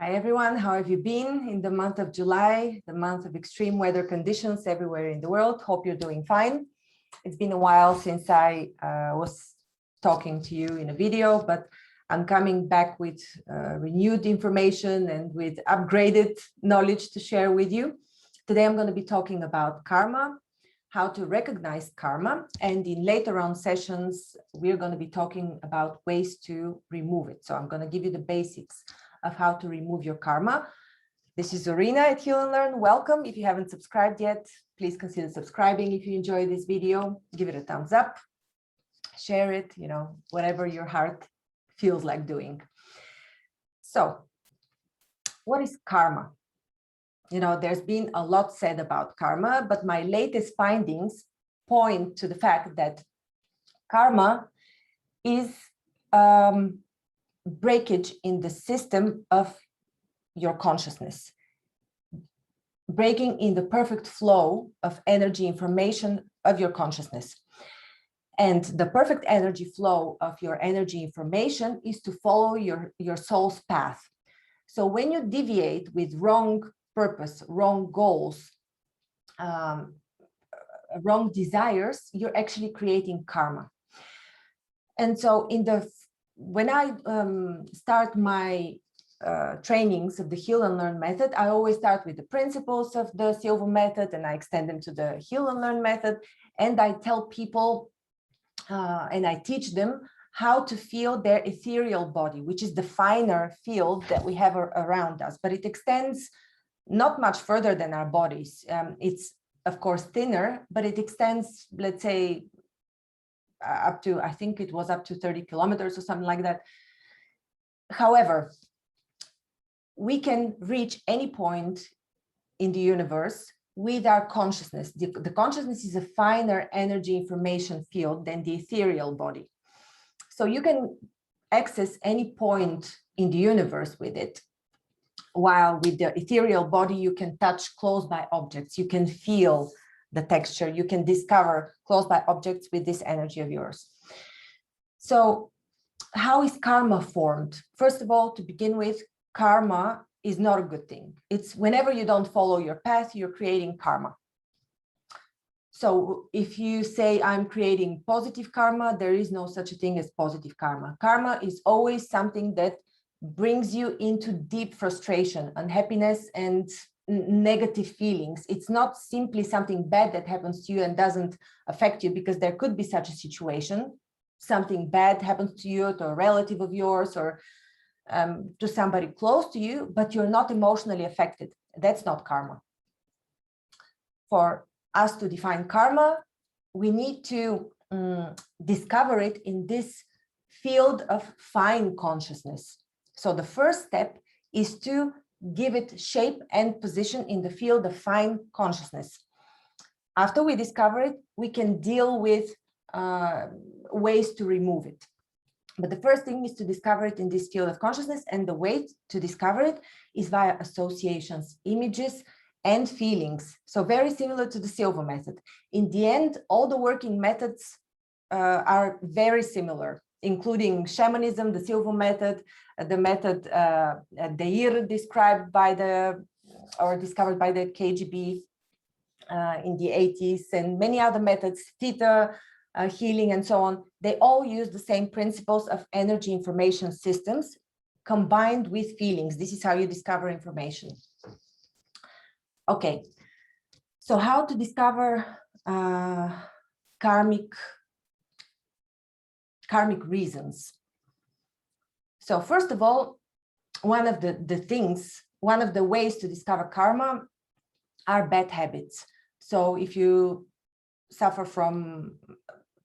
Hi everyone, how have you been in the month of July, the month of extreme weather conditions everywhere in the world? Hope you're doing fine. It's been a while since I was talking to you in a video, but I'm coming back with renewed information and with upgraded knowledge to share with you. Today I'm going to be talking about karma, how to recognize karma, and in later on sessions we're going to be talking about ways to remove it. So I'm going to give you the basics of how to remove your karma. This is Zorina at Healnlearn. Welcome. If you haven't subscribed yet, please consider subscribing. If you enjoy this video, give it a thumbs up, share it, whatever your heart feels like doing. So what is karma? There's been a lot said about karma, but my latest findings point to the fact that karma is breakage in the system of your consciousness, breaking in the perfect flow of energy information of your consciousness. And the perfect energy flow of your energy information is to follow your soul's path. So when you deviate with wrong purpose, wrong goals, wrong desires, you're actually creating karma. And so when I start my trainings of the Healnlearn method, I always start with the principles of the Silva method and I extend them to the Healnlearn method. And I tell people and I teach them how to feel their ethereal body, which is the finer field that we have around us, but it extends not much further than our bodies. It's of course thinner, but it extends, let's say, up to, I think it was up to 30 kilometers or something like that. However, we can reach any point in the universe with our consciousness. The consciousness is a finer energy information field than the ethereal body. So you can access any point in the universe with it. While with the ethereal body, you can touch close by objects, you can feel the texture, you can discover close by objects with this energy of yours. So how is karma formed? First of all, to begin with, karma is not a good thing. It's whenever you don't follow your path, you're creating karma. So if you say I'm creating positive karma, there is no such a thing as positive karma. Karma is always something that brings you into deep frustration, unhappiness, and negative feelings. It's not simply something bad that happens to you and doesn't affect you, because there could be such a situation. Something bad happens to you, to a relative of yours, or to somebody close to you, but you're not emotionally affected. That's not karma. For us to define karma, we need to discover it in this field of fine consciousness. So the first step is to give it shape and position in the field of fine consciousness. After we discover it, we can deal with ways to remove it. But the first thing is to discover it in this field of consciousness, and the way to discover it is via associations, images, and feelings. So very similar to the Silva method. In the end, all the working methods are very similar, including shamanism, the Silva method, the method Deir discovered by the KGB in the 80s, and many other methods, theta, healing, and so on. They all use the same principles of energy information systems combined with feelings. This is how you discover information. Okay, so how to discover karmic reasons. So first of all, one of the ways to discover karma are bad habits. So if you suffer from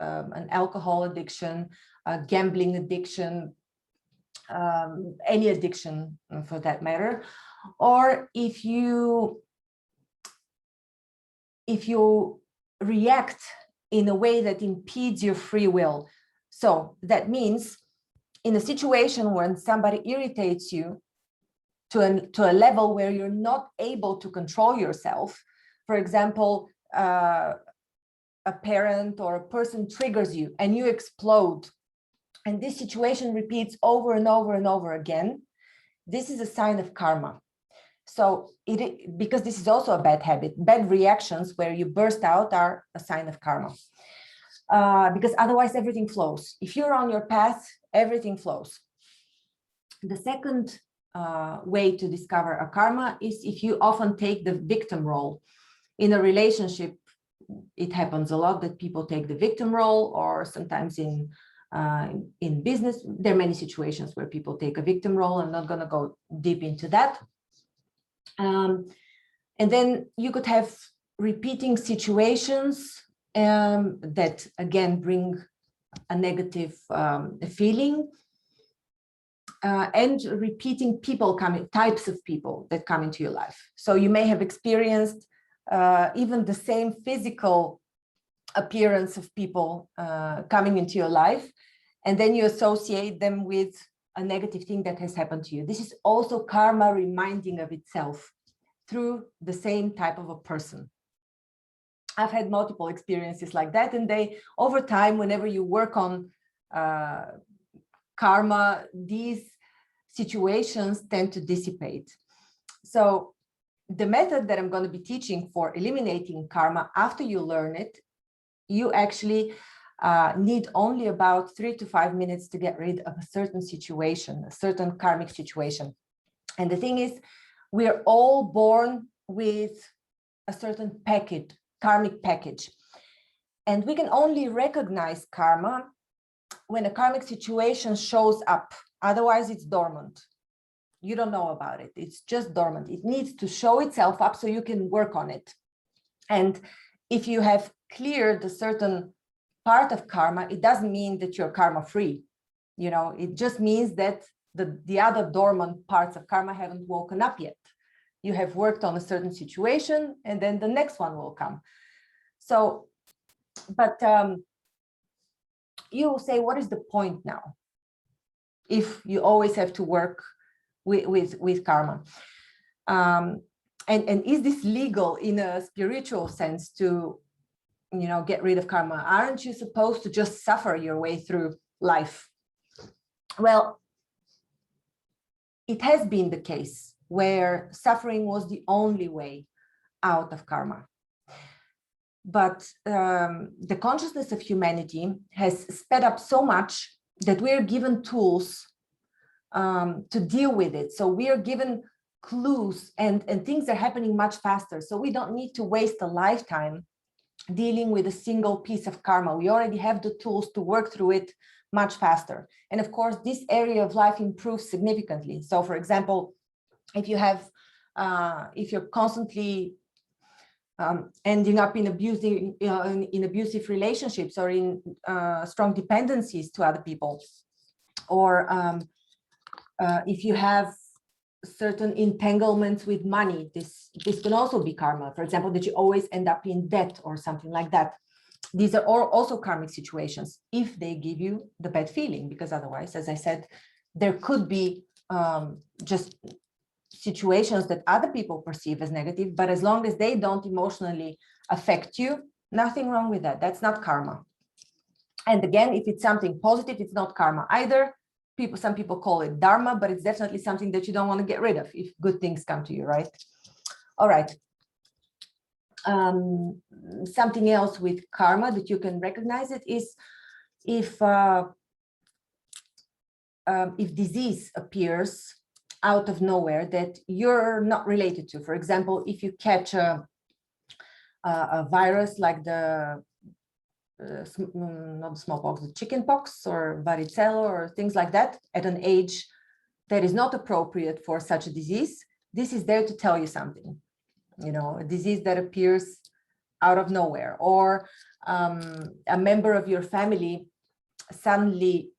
an alcohol addiction, a gambling addiction, any addiction for that matter, or if you react in a way that impedes your free will. So that means in a situation when somebody irritates you to a level where you're not able to control yourself, for example, a parent or a person triggers you and you explode, and this situation repeats over and over and over again, this is a sign of karma. So because this is also a bad habit, bad reactions where you burst out are a sign of karma. Because otherwise everything flows. If you're on your path, everything flows. The second way to discover a karma is if you often take the victim role. In a relationship, it happens a lot that people take the victim role, or sometimes in business, there are many situations where people take a victim role. I'm not going to go deep into that. And then you could have repeating situations that again bring a negative feeling, and repeating types of people that come into your life. So you may have experienced even the same physical appearance of people coming into your life, and then you associate them with a negative thing that has happened to you. This is also karma reminding of itself through the same type of a person. I've had multiple experiences like that, and over time, whenever you work on karma, these situations tend to dissipate. So the method that I'm going to be teaching for eliminating karma, after you learn it, you actually need only about 3 to 5 minutes to get rid of a certain situation, a certain karmic situation. And the thing is, we're all born with a certain package, karmic package. And we can only recognize karma when a karmic situation shows up. Otherwise, it's dormant. You don't know about it. It's just dormant. It needs to show itself up so you can work on it. And if you have cleared a certain part of karma, it doesn't mean that you're karma free. You know, it just means that the other dormant parts of karma haven't woken up yet. You have worked on a certain situation, and then the next one will come. So, but you will say, what is the point now? If you always have to work with karma. And is this legal in a spiritual sense to, get rid of karma? Aren't you supposed to just suffer your way through life? Well, it has been the case where suffering was the only way out of karma. But the consciousness of humanity has sped up so much that we're given tools to deal with it. So we are given clues, and things are happening much faster. So we don't need to waste a lifetime dealing with a single piece of karma. We already have the tools to work through it much faster. And of course, this area of life improves significantly. So for example, if you're constantly ending up in abusive relationships, or in strong dependencies to other people, or if you have certain entanglements with money, this can also be karma. For example, that you always end up in debt or something like that. These are all also karmic situations if they give you the bad feeling, because otherwise, as I said, there could be just situations that other people perceive as negative, but as long as they don't emotionally affect you, nothing wrong with that. That's not karma. And again, if it's something positive, it's not karma either. Some people call it dharma, but it's definitely something that you don't want to get rid of if good things come to you, right? All right. Something else with karma that you can recognize it is if disease appears out of nowhere that you're not related to. For example, if you catch a virus like not smallpox, the chickenpox or varicella or things like that at an age that is not appropriate for such a disease, this is there to tell you something. A disease that appears out of nowhere, or a member of your family suddenly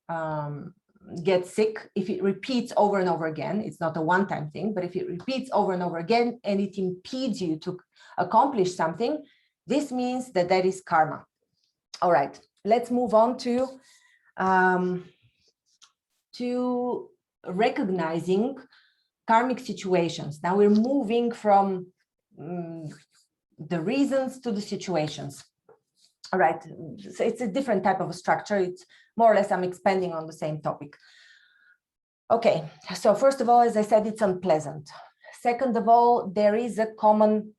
gets sick. If it repeats over and over again, it's not a one-time thing, but if it repeats over and over again and it impedes you to accomplish something, this means that is karma. All right, let's move on to recognizing karmic situations. Now we're moving from the reasons to the situations. All right, so it's a different type of a structure. It's more or less I'm expanding on the same topic. Okay, so first of all, as I said, it's unpleasant. Second of all, there is a common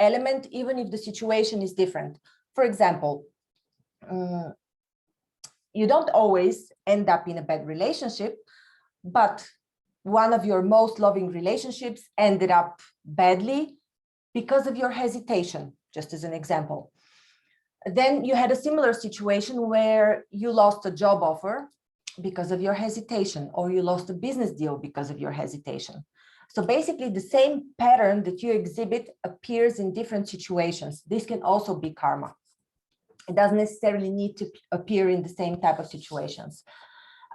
element, even if the situation is different. For example, you don't always end up in a bad relationship, but one of your most loving relationships ended up badly because of your hesitation, just as an example. Then you had a similar situation where you lost a job offer because of your hesitation, or you lost a business deal because of your hesitation. So basically the same pattern that you exhibit appears in different situations. This can also be karma. It doesn't necessarily need to appear in the same type of situations.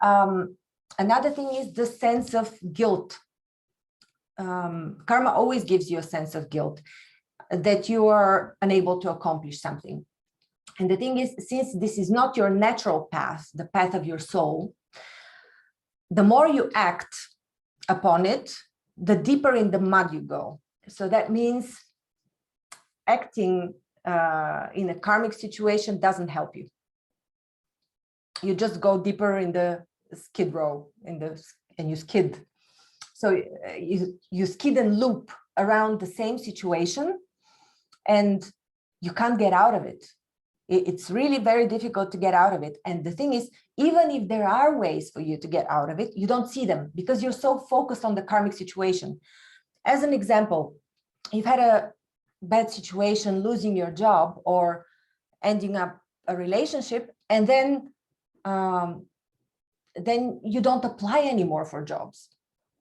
Another thing is the sense of guilt. Karma always gives you a sense of guilt that you are unable to accomplish something. And the thing is, since this is not your natural path, the path of your soul, the more you act upon it, the deeper in the mud you go. So that means acting in a karmic situation doesn't help you. You just go deeper in the skid row, and you skid. So you skid and loop around the same situation, and you can't get out of it. It's really very difficult to get out of it. And the thing is, even if there are ways for you to get out of it, you don't see them because you're so focused on the karmic situation. As an example, you've had a bad situation, losing your job or ending up a relationship, and then you don't apply anymore for jobs,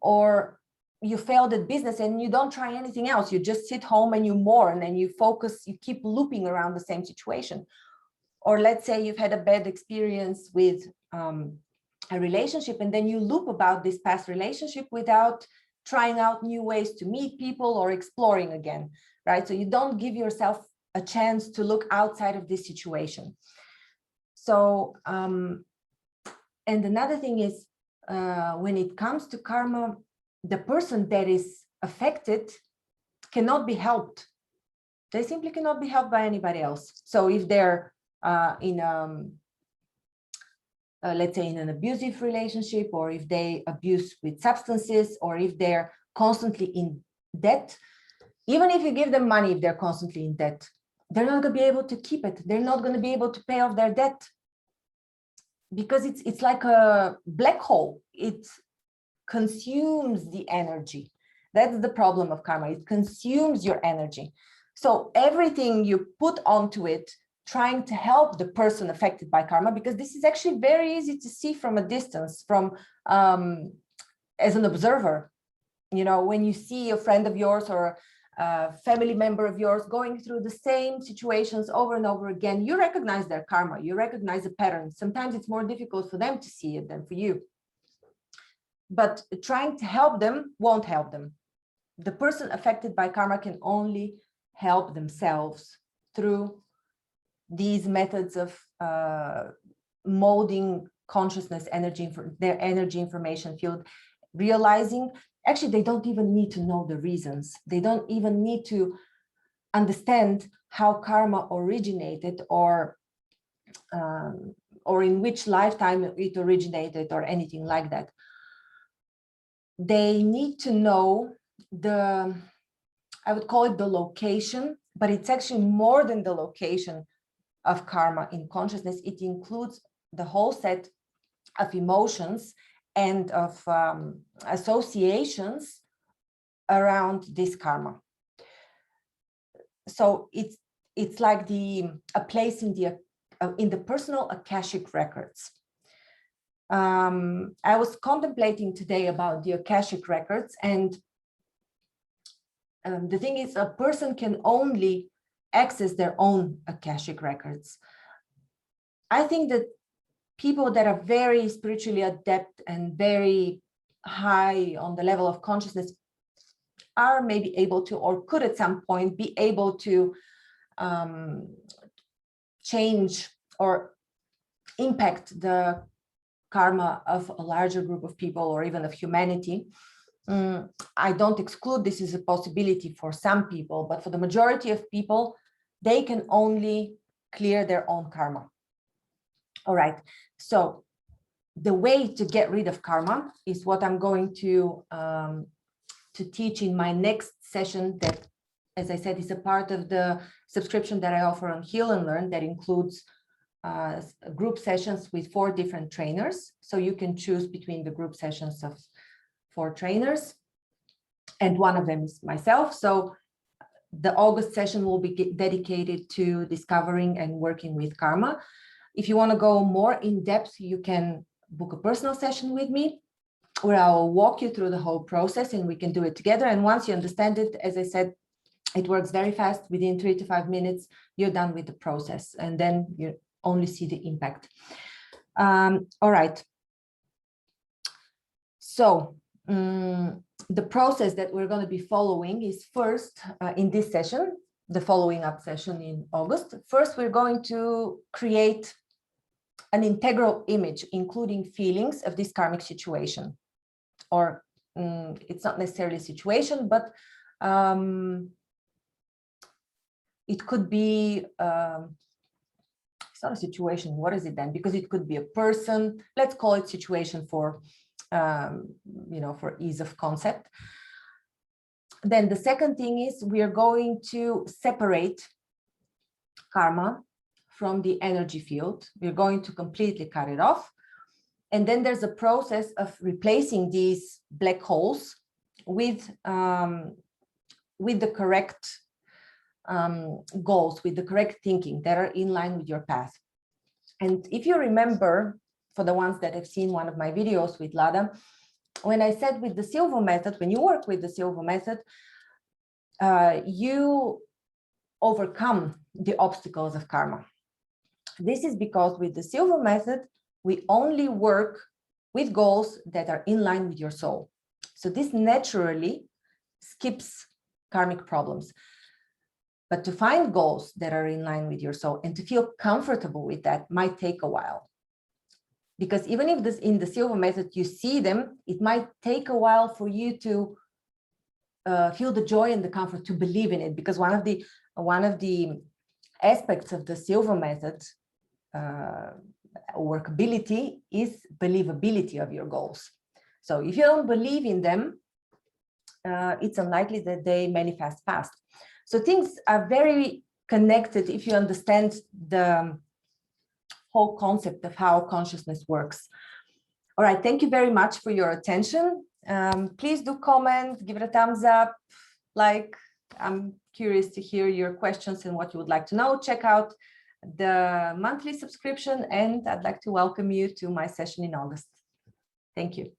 or you failed at business and you don't try anything else. You just sit home and you mourn and you focus, you keep looping around the same situation. Or let's say you've had a bad experience with a relationship, and then you loop about this past relationship without trying out new ways to meet people or exploring again, right? So you don't give yourself a chance to look outside of this situation. So, and another thing is, when it comes to karma, the person that is affected cannot be helped. They simply cannot be helped by anybody else. So if they're let's say in an abusive relationship, or if they abuse with substances, or if they're constantly in debt, even if you give them money, if they're constantly in debt, they're not going to be able to keep it. They're not going to be able to pay off their debt, because it's like a black hole. It consumes the energy. That's the problem of karma. It consumes your energy. So everything you put onto it, trying to help the person affected by karma, because this is actually very easy to see from a distance, from as an observer. You know, when you see a friend of yours or a family member of yours going through the same situations over and over again, you recognize their karma, you recognize the pattern. Sometimes it's more difficult for them to see it than for you. But trying to help them won't help them. The person affected by karma can only help themselves through these methods of molding consciousness, energy, their energy information field, realizing actually they don't even need to know the reasons. They don't even need to understand how karma originated, or in which lifetime it originated, or anything like that. They need to know I would call it the location, but it's actually more than the location of karma in consciousness. It includes the whole set of emotions and of associations around this karma. So it's like a place in the personal Akashic records. I was contemplating today about the Akashic records, and the thing is, a person can only access their own Akashic records. I think that people that are very spiritually adept and very high on the level of consciousness are maybe able to, or could at some point be able to change or impact the karma of a larger group of people, or even of humanity. I don't exclude this as a possibility for some people, but for the majority of people, they can only clear their own karma. All right. So the way to get rid of karma is what I'm going to teach in my next session that, as I said, is a part of the subscription that I offer on Heal and Learn that includes group sessions with 4 different trainers. So you can choose between the group sessions of 4 trainers, and one of them is myself. So the August session will be dedicated to discovering and working with karma. If you want to go more in depth, you can book a personal session with me, where I will walk you through the whole process and we can do it together. And once you understand it, as I said, it works very fast. Within 3 to 5 minutes, you're done with the process, and then you only see the impact. All right. So the process that we're going to be following is first in this session, the following up session in August. First, we're going to create an integral image, including feelings of this karmic situation. Or it's not necessarily a situation, but it could be, it's not a situation. What is it then? Because it could be a person. Let's call it situation for, for ease of concept. Then the second thing is we are going to separate karma from the energy field. We're going to completely cut it off. And then there's a process of replacing these black holes with the correct goals, with the correct thinking that are in line with your path. And if you remember, for the ones that have seen one of my videos with Lada, when I said with the silver method, when you work with the silver method, you overcome the obstacles of karma. This is because with the silver method, we only work with goals that are in line with your soul. So this naturally skips karmic problems. But to find goals that are in line with your soul and to feel comfortable with that might take a while. Because even if this in the silver method you see them, it might take a while for you to feel the joy and the comfort to believe in it. Because one of the aspects of the silver method workability is believability of your goals. So if you don't believe in them, it's unlikely that they manifest fast. So things are very connected if you understand the whole concept of how consciousness works. All right, thank you very much for your attention. Please do comment, give it a thumbs up, like. I'm curious to hear your questions and what you would like to know. Check out the monthly subscription, and I'd like to welcome you to my session in August. Thank you.